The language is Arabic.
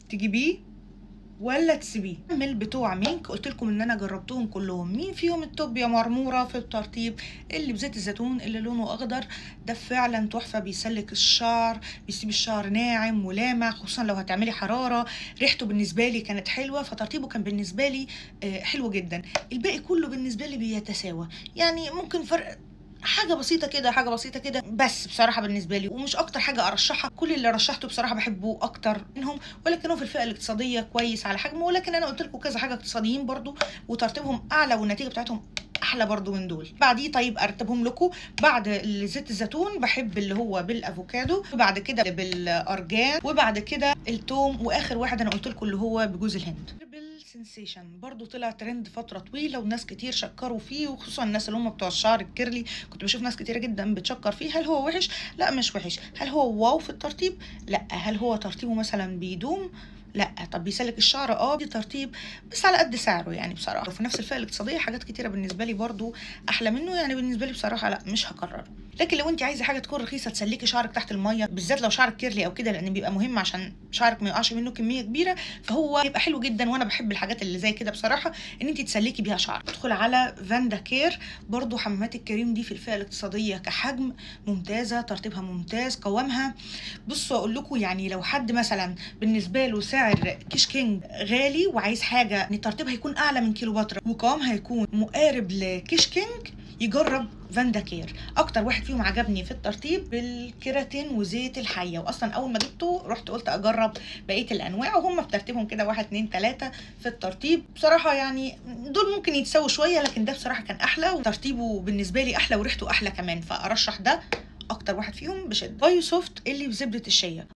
تجيبيه ولا تسيبيه؟ العمل بتوع مينك قلت لكم ان انا جربتهم كلهم، مين فيهم التوب يا مرموره في الترطيب؟ اللي بزيت الزيتون اللي لونه اخضر، ده فعلا تحفه، بيسلك الشعر، بيسيب الشعر ناعم ولامع، خصوصا لو هتعملي حراره. ريحته بالنسبه لي كانت حلوه، فترطيبه كان بالنسبه لي حلو جدا. الباقي كله بالنسبه لي بيتساوى، يعني ممكن فرق حاجه بسيطه كده حاجه بسيطه كده بس بصراحه بالنسبه لي، ومش اكتر حاجه ارشحها. كل اللي رشحته بصراحه بحبه اكتر منهم، ولكن هو في الفئه الاقتصاديه كويس على حجمه. ولكن انا قلت لكم كذا حاجه اقتصاديين برضو وترتيبهم اعلى والنتيجه بتاعتهم احلى برضو من دول. بعديه طيب ارتبهم لكم. بعد زيت الزيتون بحب اللي هو بالافوكادو، وبعد كده بالارجان، وبعد كده التوم، واخر واحد انا قلت لكم اللي هو بجوز الهند. سensation برضو طلع ترند فتره طويله وناس كتير شكروا فيه، وخصوصا الناس اللي هم بتوع الشعر الكيرلي. كنت بشوف ناس كتيره جدا بتشكر فيه. هل هو وحش؟ لا مش وحش. هل هو واو في الترطيب؟ لا. هل هو ترطيبه مثلا بيدوم؟ لا. طب بيسلك الشعر؟ دي ترطيب بس على قد سعره يعني بصراحه. وفي نفس الفئه الاقتصاديه حاجات كتيره بالنسبه لي برضو احلى منه، يعني بالنسبه لي بصراحه لا مش هكرره. لكن لو انت عايزه حاجه تكون رخيصه تسلكي شعرك تحت الميه، بالذات لو شعرك كيرلي او كده، لان بيبقى مهم عشان شعرك ما يقعش منه كميه كبيره، فهو يبقى حلو جدا. وانا بحب الحاجات اللي زي كده بصراحه، ان انت تسلكي بيها شعرك. ادخل على فاندا كير، برضو حمامات الكريم دي في الفئه الاقتصاديه كحجم ممتازه، ترطيبها ممتاز، قوامها. بصوا اقول لكم، يعني لو حد مثلا بالنسبه له سعر كيش كينج غالي وعايز حاجه ان ترطيبها يكون اعلى من كيلوباترا وقوامها يكون مقارب لكيش كينج، يجرب فاندا كير. اكتر واحد فيهم عجبني في الترطيب بالكيراتين وزيت الحيه، واصلا اول ما جبته رحت قلت اجرب بقيه الانواع، وهم بترتيبهم كده 1 2 3 في الترطيب بصراحه. يعني دول ممكن يتساووا شويه، لكن ده بصراحه كان احلى، وترطيبه بالنسبه لي احلى وريحته احلى كمان، فارشح ده اكتر واحد فيهم بشده. بايو سوفت اللي بزبده الشيا،